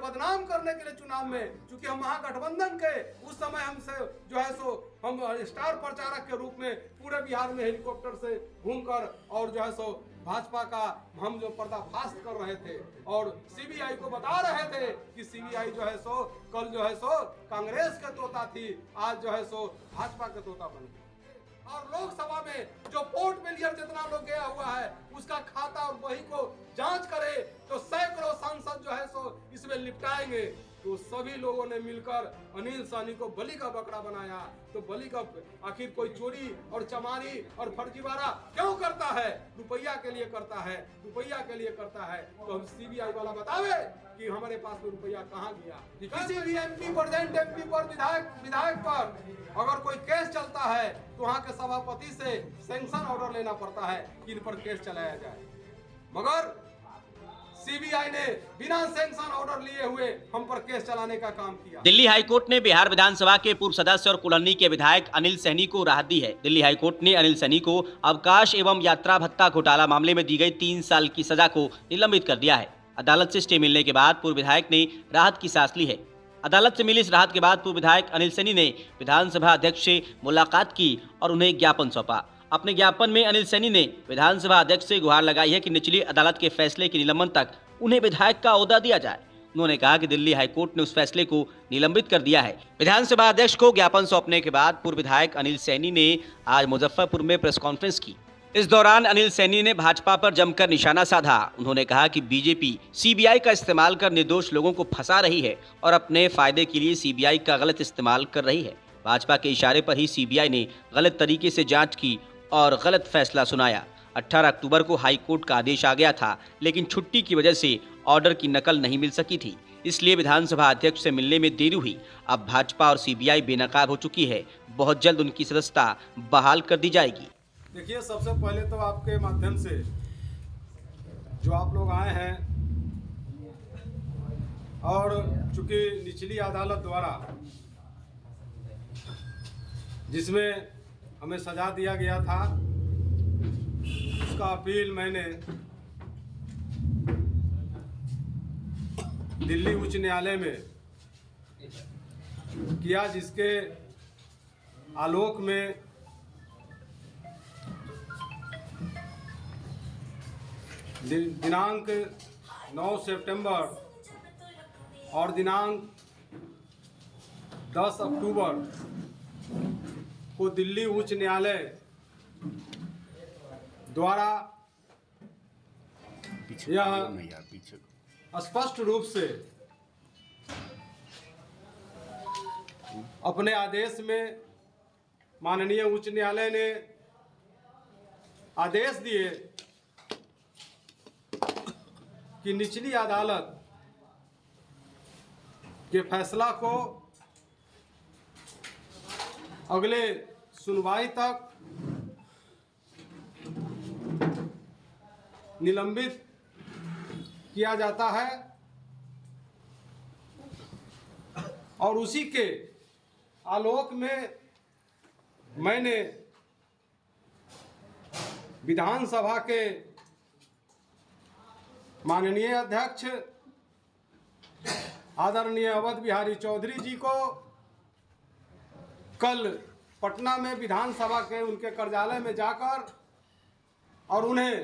बदनाम करने के लिए चुनाव में, चूंकि हम महागठबंधन के उस समय हमसे जो है सो हम स्टार प्रचारक के रूप में पूरे बिहार में हेलीकॉप्टर से घूमकर और जो है सो भाजपा का हम जो पर्दाफाश कर रहे थे और सीबीआई को बता रहे थे कि सीबीआई जो है सो कल जो है सो कांग्रेस के तोता थी, आज जो है सो भाजपा के तोता बन गई। और लोकसभा में जो पोर्ट ब्लेयर जितना लोग गया हुआ है उसका खाता और वही को जांच करे तो सैकड़ों सांसद जो है सो इसमें लिपटाएंगे। तो सभी लोगों ने मिलकर अनिल सहनी को बलि का बकरा बनाया। तो बलि का आखिर कोई चोरी और चमारी और फर्जीवाड़ा क्यों करता है? रुपया के लिए करता है, रुपया के लिए करता है। तो हम सीबीआई वाला बतावे कि हमारे पास में रुपया कहाँ गया। किसी भी एमपी प्रेजेंट एमपी पर विधायक पर अगर कोई केस चलता है तो वहाँ के सभापति से सैंक्शन ऑर्डर लेना पड़ता है कि इन पर केस चलाया जाए, मगर सीबीआई ने बिना सैंक्शन ऑर्डर लिए हुए हम पर केस चलाने का काम किया। दिल्ली हाईकोर्ट ने बिहार विधानसभा के पूर्व सदस्य और कुल्हनी के विधायक अनिल सहनी को राहत दी है। दिल्ली हाईकोर्ट ने अनिल सहनी को अवकाश एवं यात्रा भत्ता घोटाला मामले में दी गई 3 साल की सजा को निलंबित कर दिया है। अदालत से स्टे मिलने के बाद पूर्व विधायक ने राहत की सांस ली है। अदालत से मिली इस राहत के बाद पूर्व विधायक अनिल सहनी ने विधानसभा अध्यक्ष से मुलाकात की और उन्हें ज्ञापन सौंपा। अपने ज्ञापन में अनिल सहनी ने विधानसभा अध्यक्ष से गुहार लगाई है कि निचली अदालत के फैसले के निलंबन तक उन्हें विधायक का ओहदा दिया जाए। उन्होंने कहा कि दिल्ली हाईकोर्ट ने उस फैसले को निलंबित कर दिया है। विधानसभा अध्यक्ष को ज्ञापन सौंपने के बाद पूर्व विधायक अनिल सहनी ने आज मुजफ्फरपुर में प्रेस कॉन्फ्रेंस की। इस दौरान अनिल सहनी ने भाजपा पर जमकर निशाना साधा। उन्होंने कहा कि बीजेपी सीबीआई का इस्तेमाल कर निर्दोष लोगों को फंसा रही है और अपने फायदे के लिए सीबीआई का गलत इस्तेमाल कर रही है। भाजपा के इशारे पर ही सीबीआई ने गलत तरीके से जांच की और गलत फैसला सुनाया। 18 अक्टूबर को हाई कोर्ट का आदेश आ गया था, लेकिन छुट्टी की वजह से ऑर्डर की नकल नहीं मिल सकी थी, इसलिए विधानसभा अध्यक्ष से मिलने में देरी हुई। अब भाजपा और सीबीआई बेनकाब हो चुकी है। बहुत जल्द उनकी सदस्यता बहाल कर दी जाएगी। देखिए, सबसे पहले तो आपके माध्यम से जो आप लोग आए हैं और चूंकि निचली अदालत द्वारा जिसमें हमें सजा दिया गया था उसका अपील मैंने दिल्ली उच्च न्यायालय में किया, जिसके आलोक में दिनांक 9 सितंबर और दिनांक 10 अक्टूबर को दिल्ली उच्च न्यायालय द्वारा यह स्पष्ट रूप से अपने आदेश में माननीय उच्च न्यायालय ने आदेश दिए कि निचली अदालत के फैसला को अगले सुनवाई तक निलंबित किया जाता है और उसी के आलोक में मैंने विधानसभा के माननीय अध्यक्ष आदरणीय अवध बिहारी चौधरी जी को कल पटना में विधानसभा के उनके कार्यालय में जाकर और उन्हें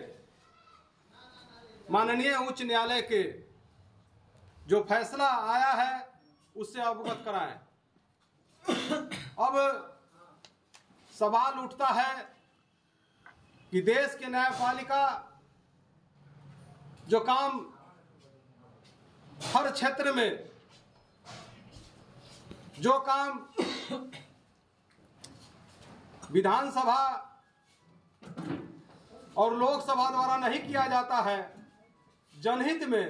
माननीय उच्च न्यायालय के जो फैसला आया है उससे अवगत कराएं। अब सवाल उठता है कि देश के न्यायपालिका जो काम हर क्षेत्र में जो काम विधानसभा और लोकसभा द्वारा नहीं किया जाता है, जनहित में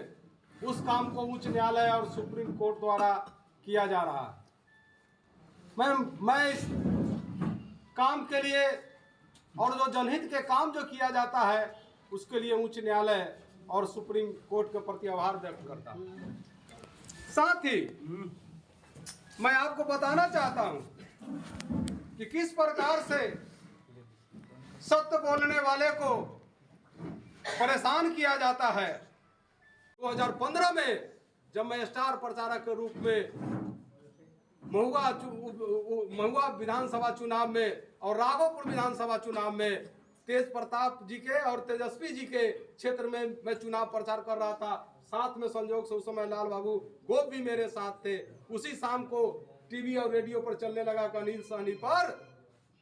उस काम को उच्च न्यायालय और सुप्रीम कोर्ट द्वारा किया जा रहा है। मैं इस काम के लिए और जो जनहित के काम जो किया जाता है उसके लिए उच्च न्यायालय और सुप्रीम कोर्ट के प्रति आभार व्यक्त करता हूं। साथ ही मैं आपको बताना चाहता हूं कि किस प्रकार से सत्य बोलने वाले को परेशान किया जाता है। 2015 में जब मैं स्टार प्रचारक के रूप में महुआ विधानसभा चुनाव में और राघोपुर विधानसभा चुनाव में तेज प्रताप जी के और तेजस्वी जी के क्षेत्र में मैं चुनाव प्रचार कर रहा था। साथ में संजोग से उस समय लाल बाबू गोप भी मेरे साथ थे। उसी शाम को टीवी और रेडियो पर चलने लगा कि अनिल सहनी पर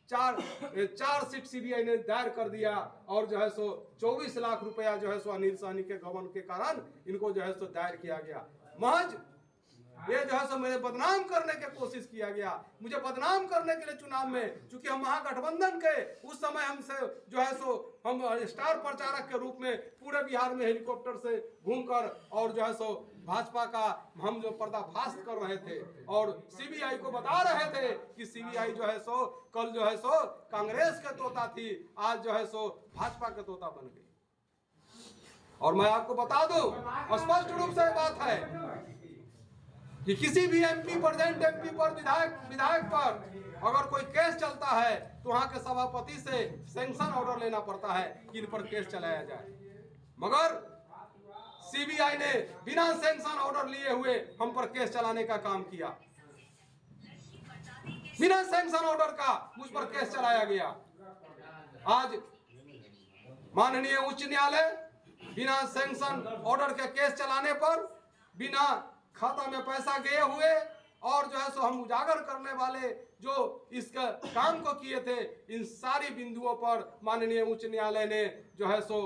चार सीट सीबीआई ने दायर कर दिया और जो है सो 24 लाख रुपया जो है सो अनिल सहनी के गबन के कारण इनको जो है सो दायर किया गया। महज ये जो है सो मेरे बदनाम करने की कोशिश किया गया। मुझे बदनाम करने के लिए चुनाव में, चूंकि हम महागठबंधन के उस समय हमसे जो है सो हम स्टार प्रचारक के रूप में पूरे बिहार में हेलीकॉप्टर से घूमकर और जो है सो भाजपा का हम जो पर्दाफाश कर रहे थे और सीबीआई को बता रहे थे कि सीबीआई जो है सो कल जो है सो कांग्रेस के तोता थी, आज जो है सो भाजपा के तोता बन गई। और मैं आपको बता दूं, स्पष्ट रूप से बात है कि किसी भी एमपी, प्रेजेंट एमपी पर, विधायक पर अगर कोई केस चलता है तो वहां के सभापति से सैंक्शन ऑर्डर लेना पड़ता है कि इन पर केस चलाया जाए। मगर सीबीआई ने बिना सैंक्शन ऑर्डर लिए हुए हम पर केस चलाने का काम किया। बिना सैंक्शन ऑर्डर का मुझ पर केस चलाया गया। आज माननीय उच्च न्यायालय बिना सैंक्शन ऑर्डर के केस चलाने पर, बिना खाता में पैसा गए हुए और जो है सो हम उजागर करने वाले जो इसका काम को किए थे, इन सारी बिंदुओं पर माननीय उच्च न्यायालय ने जो है सो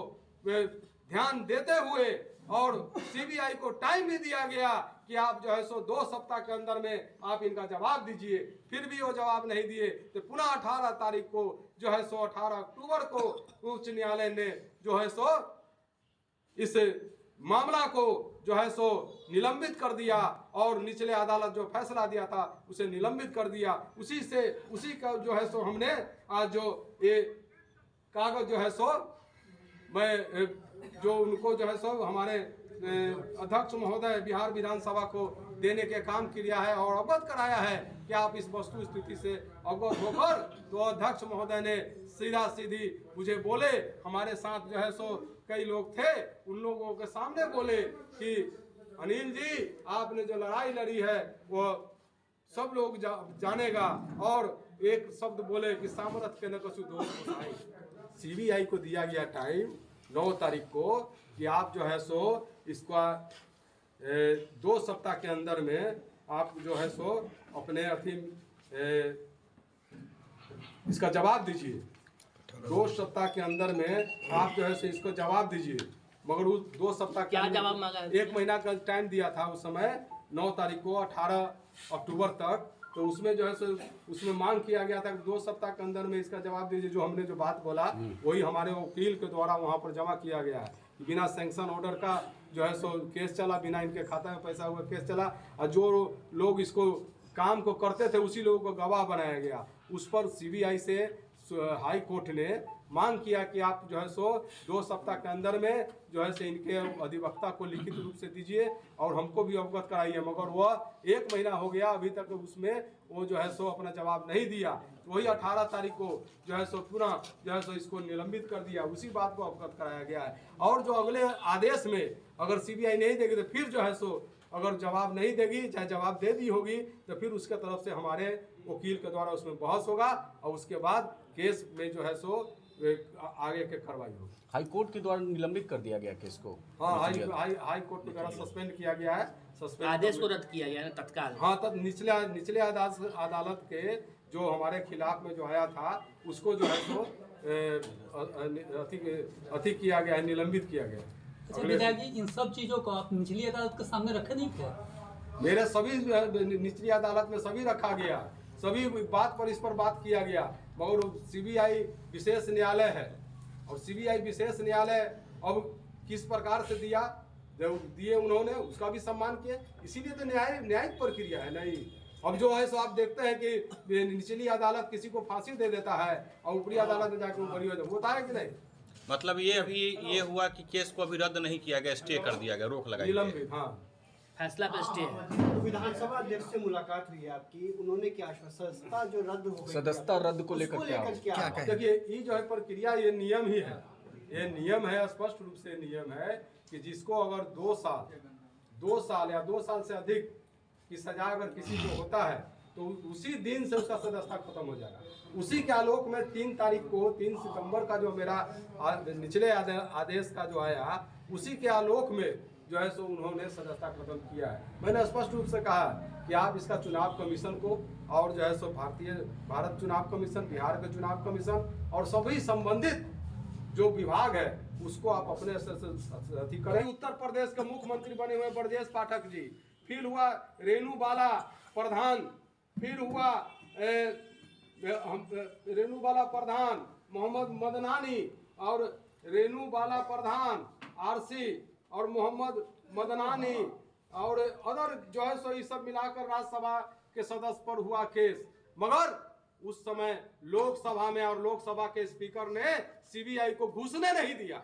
ध्यान देते हुए और सीबीआई को टाइम भी दिया गया कि आप जो है सो 2 सप्ताह के अंदर में आप इनका जवाब दीजिए। फिर भी वो जवाब नहीं दिए तो पुनः 18 तारीख को जो है सो 18 अक्टूबर को उच्च न्यायालय ने जो है सो इस मामला को जो है सो निलंबित कर दिया और निचले अदालत जो फैसला दिया था उसे निलंबित कर दिया। उसी का जो है सो हमने आज जो ये कागज जो है सो मैं जो उनको जो है सो हमारे अध्यक्ष महोदय बिहार विधानसभा को देने के काम किया है और अवगत कराया है कि आप इस वस्तु स्थिति से अवगत होकर, तो अध्यक्ष महोदय ने सीधा सीधी मुझे बोले, हमारे साथ जो है सो कई लोग थे, उन लोगों के सामने बोले कि अनिल जी आपने जो लड़ाई लड़ी है वो सब लोग जानेगा और एक शब्द बोले कि सामरथ के न कसु दोष। सीबीआई को दिया गया टाइम 9 तारीख को कि आप जो है सो इसका 2 सप्ताह के अंदर में आप जो है सो अपने इसका जवाब दीजिए। 2 सप्ताह के अंदर में आप जो है सो इसको जवाब दीजिए। मगर उस 2 सप्ताह के जवाब मांगा, 1 महीना का टाइम दिया था उस समय 9 तारीख को 18 अक्टूबर तक, तो उसमें जो है सो उसमें मांग किया गया था कि 2 सप्ताह के अंदर में इसका जवाब दीजिए। जो हमने जो बात बोला वही हमारे वकील के द्वारा वहां पर जमा किया गया है। बिना सैंक्शन ऑर्डर का जो है सो केस चला, बिना इनके खाता में पैसा हुआ केस चला और जो लोग इसको काम को करते थे उसी लोगों को गवाह बनाया गया। उस पर सीबीआई से हाई कोर्ट ने मांग किया कि आप जो है सो 2 सप्ताह के अंदर में जो है सो इनके अधिवक्ता को लिखित रूप से दीजिए और हमको भी अवगत कराइए। मगर वह 1 महीना हो गया अभी तक उसमें वो जो है सो अपना जवाब नहीं दिया। तो वही 18 तारीख को जो है सो पुनः जो है सो इसको निलंबित कर दिया। उसी बात को अवगत कराया गया है और जो अगले आदेश में अगर सीबीआई नहीं देगी तो फिर जो है सो अगर जवाब नहीं देगी, चाहे जवाब दे दी होगी, तो फिर उसके तरफ से हमारे वकील के द्वारा उसमें बहस होगा और उसके बाद केस में जो है सो आगे के कार्रवाई होगी। हाई कोर्ट के द्वारा निलंबित कर दिया गया केस को। हाँ, हाई कोर्ट के द्वारा सस्पेंड किया गया है। सस्पेंड आदेश को रद्द किया गया है तत्काल। हाँ, तब निचले अदालत के जो हमारे खिलाफ में जो आया था उसको जो है सो अति किया गया है, निलंबित किया गया। अच्छा विधायक जी, इन सब चीजों को आप निचली अदालत के सामने रखे नहीं थे? मेरे सभी निचली अदालत में सभी रखा गया, सभी बात पर इस पर बात किया गया। मगर सीबीआई विशेष न्यायालय है और सीबीआई विशेष न्यायालय अब किस प्रकार से दिया, जब दिए उन्होंने उसका भी सम्मान किया। इसीलिए तो न्यायिक प्रक्रिया है। नहीं, अब जो है सो आप देखते हैं कि निचली अदालत किसी को फांसी दे देता है और ऊपरी अदालत में जाकर बरी हो जाए, होता है कि नहीं? मतलब ये अभी ये हुआ कि केस को अभी रद्द नहीं किया गया, स्टे कर दिया गया, रोक लगाई निलंबित। हाँ, फैसला पे स्टे है। तो विधानसभा अध्यक्ष से मुलाकात हुई है आपकी, उन्होंने क्या सदस्यता जो रद्द हो गई, सदस्यता रद्द को लेकर क्या देखिए ये जो है प्रक्रिया, ये नियम ही है, ये नियम है, स्पष्ट रूप से नियम है कि जिसको अगर 2 साल या 2 साल से अधिक की सजा अगर किसी को होता है तो उसी दिन से उसका सदस्यता खत्म हो जाएगा। उसी के आलोक में 3 तारीख को 3 सितंबर का जो मेरा निचले आदेश का जो आया, उसी के आलोक में जो है सो उन्होंने सदस्यता खत्म किया है। मैंने स्पष्ट रूप से कहा कि आप इसका चुनाव कमीशन को और जो है सो भारत चुनाव कमीशन, बिहार के चुनाव कमीशन और सभी संबंधित जो विभाग है उसको आप अपने स्तर से अथी करें। उत्तर प्रदेश के मुख्यमंत्री बने हुए ब्रजेश पाठक जी, फिर हुआ रेणु बाला प्रधान, फिर हुआ रेणु बाला प्रधान, मोहम्मद मदनानी और रेणु बाला प्रधान, आरसी और मोहम्मद मदनानी और अदर जो है सो ये सब मिलाकर राज्यसभा के सदस्य पर हुआ केस। मगर उस समय लोकसभा में और लोकसभा के स्पीकर ने सीबीआई को घुसने नहीं दिया,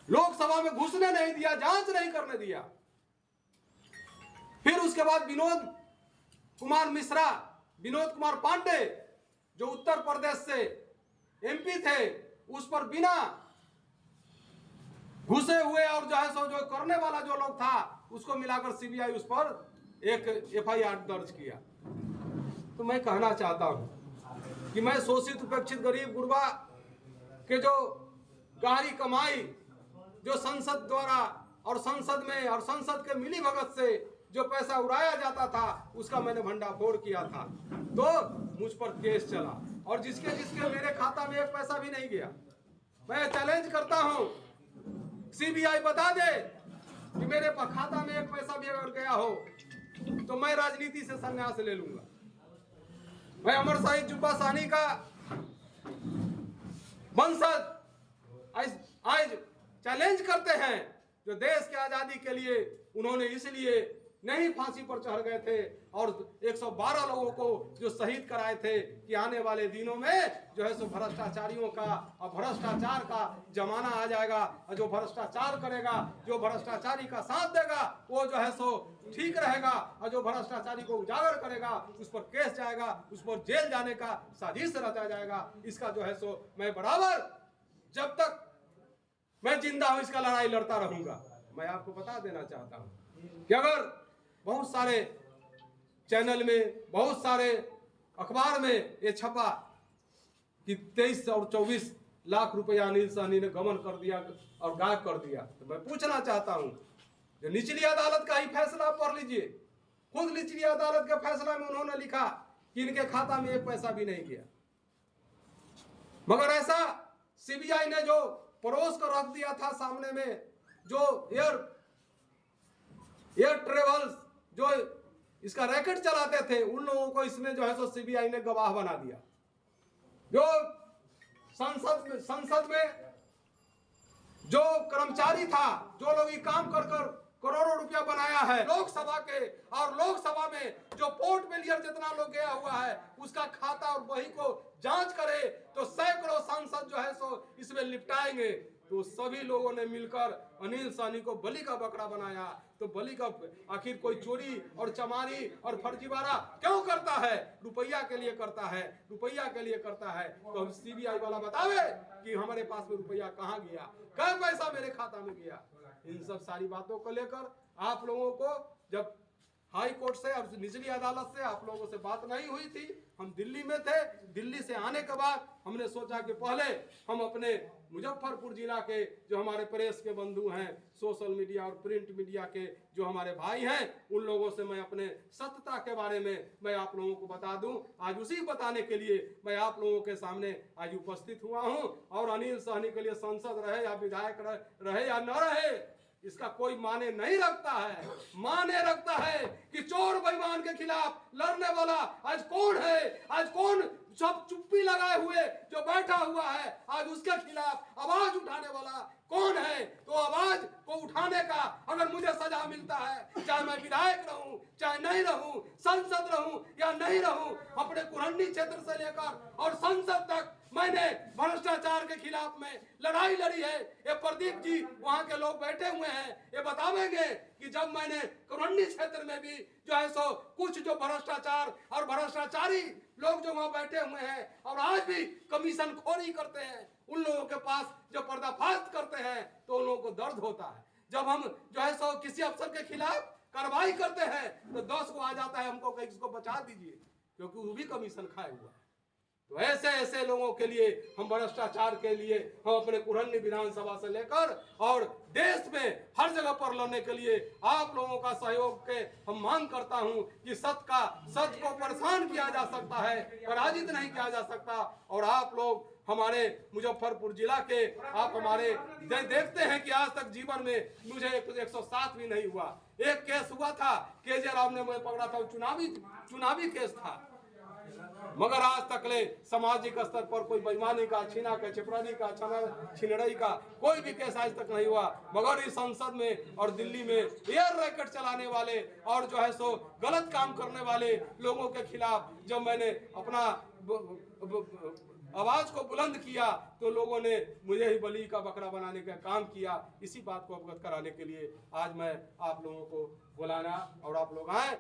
लोकसभा में घुसने नहीं दिया, जांच नहीं करने दिया। फिर उसके बाद विनोद कुमार मिश्रा, विनोद कुमार पांडे जो उत्तर प्रदेश से एमपी थे, उस पर बिना घुसे हुए और जो है सो जो करने वाला जो लोग था उसको मिलाकर सीबीआई उस पर एक एफआईआर दर्ज किया। तो मैं कहना चाहता हूं कि मैं शोषित उपेक्षित गरीब गुरबा के जो गहरी कमाई जो संसद द्वारा और संसद में और संसद के मिली भगत से जो पैसा उड़ाया जाता था उसका मैंने भंडाफोड़ किया था, तो मुझ पर केस चला और जिसके जिसके मेरे खाता में 1 पैसा भी नहीं गया। मैं चैलेंज करता हूं, सीबीआई बता दे कि मेरे खाता में 1 पैसा भी अगर गया हो तो मैं राजनीति से संन्यास ले लूंगा। मैं अमर शहीद जुब्बा साहनी का वंशज आज चैलेंज करते हैं, जो देश की आजादी के लिए उन्होंने इसलिए नहीं फांसी पर चढ़ गए थे और 112 लोगों को जो शहीद कराए थे कि आने वाले दिनों में जो है सो भ्रष्टाचारियों का और भ्रष्टाचार का जमाना आ जाएगा और जो भ्रष्टाचार करेगा, जो भ्रष्टाचारी का साथ देगा वो जो है सो ठीक रहेगा और जो भ्रष्टाचारी को उजागर करेगा उस पर केस जाएगा, उस पर जेल जाने का साजिश रचा जाएगा। इसका जो है सो मैं बराबर जब तक मैं जिंदा हूं इसका लड़ाई लड़ता रहूंगा। मैं आपको बता देना चाहता हूं कि अगर बहुत सारे चैनल में, बहुत सारे अखबार में ये छपा कि 23 और 24 लाख रुपया अनिल सहनी ने गमन कर दिया और गायब कर दिया, तो मैं पूछना चाहता हूं, जो निचली अदालत का ही फैसला पढ़ लीजिए, खुद निचली अदालत के फैसला में उन्होंने लिखा कि इनके खाता में 1 पैसा भी नहीं गया। मगर ऐसा सीबीआई ने जो परोस कर रख दिया था सामने में, जो एयर ट्रेवल्स जो इसका रैकेट चलाते थे, उन लोगों को इसमें जो है सो सीबीआई ने गवाह बना दिया। जो संसद में जो कर्मचारी था, जो लोग ये काम कर कर करोड़ों रुपया बनाया है लोकसभा के, और लोकसभा में जो पोर्ट ब्लेयर जितना लोग गया हुआ है उसका खाता और वही को जांच करे तो सैकड़ों सांसद जो है सो इसमें लिपटाएंगे। तो सभी लोगों ने मिलकर अनिल सहनी को बलि का बकरा बनाया। तो बलि का आखिर कोई चोरी और चमारी और फर्जीवाड़ा क्यों करता है? रुपया के लिए करता है, रुपया के लिए करता है। तो सीबीआई वाला बतावे कि हमारे पास में रुपया कहाँ गया, क्या पैसा मेरे खाता में गया। इन सब सारी बातों को लेकर आप लोगों को जब हाई कोर्ट से और निचली अदालत से आप लोगों से बात नहीं हुई थी, हम दिल्ली में थे। दिल्ली से आने के बाद हमने सोचा कि पहले हम अपने मुजफ्फरपुर जिला के जो हमारे प्रेस के बंधु हैं, सोशल मीडिया और प्रिंट मीडिया के जो हमारे भाई हैं, उन लोगों से मैं अपने सत्यता के बारे में मैं आप लोगों को बता दूं। आज उसी बताने के लिए मैं आप लोगों के सामने आज उपस्थित हुआ हूं। और अनिल सहनी के लिए सांसद रहे या विधायक रहे या न रहे, इसका कोई माने नहीं रखता है। माने रखता है कि चोर बेईमान के खिलाफ लड़ने वाला आज कौन है, आज कौन सब चुप्पी लगाए हुए जो बैठा हुआ है, आज उसके खिलाफ आवाज उठाने वाला कौन है। तो आवाज को उठाने का अगर मुझे सजा मिलता है, चाहे मैं विधायक रहूं चाहे नहीं रहूं, सांसद रहूं या नहीं रहूं, अपने कुरहनी क्षेत्र से लेकर और संसद तक मैंने भ्रष्टाचार के खिलाफ में लड़ाई लड़ी है। ये प्रदीप जी वहां के लोग बैठे हुए हैं, ये बतावेंगे कि जब मैंने कुरहनी क्षेत्र में भी जो है सो कुछ जो भ्रष्टाचार और भ्रष्टाचारी लोग जो वहां बैठे हुए हैं और आज भी कमीशन खोरी करते हैं, उन लोगों के पास जो पर्दाफाश करते हैं तो उन लोगों को दर्द होता है। जब हम जो है सो किसी अफसर के खिलाफ कार्रवाई करते हैं तो 10 को आ जाता है हमको कहीं इसको बचा दीजिए, क्योंकि वो भी कमीशन खाए हुआ है। तो ऐसे ऐसे लोगों के लिए हम भ्रष्टाचार के लिए हम अपने कुरहनी विधानसभा से लेकर और देश में हर जगह पर लड़ने के लिए आप लोगों का सहयोग के हम मांग करता हूं कि सच को परेशान किया जा सकता है, पराजित नहीं किया जा सकता। और आप लोग हमारे मुजफ्फरपुर जिला के आप हमारे देखते हैं कि आज तक जीवन में मुझे 107 भी नहीं हुआ। एक केस हुआ था, केजे राव ने मुझे पकड़ा था, चुनावी केस था, मगर आज तक ले सामाजिक स्तर पर कोई बेईमानी का, छीना का, चिपरानी का, छिनड़ई का कोई भी केस आज तक नहीं हुआ। मगर इस संसद में और दिल्ली में एयर रैकेट चलाने वाले और जो है सो गलत काम करने वाले लोगों के खिलाफ जब मैंने अपना आवाज को बुलंद किया तो लोगों ने मुझे ही बलि का बकरा बनाने का काम किया। इसी बात को अवगत कराने के लिए आज मैं आप लोगों को बुलाना और आप लोग आए।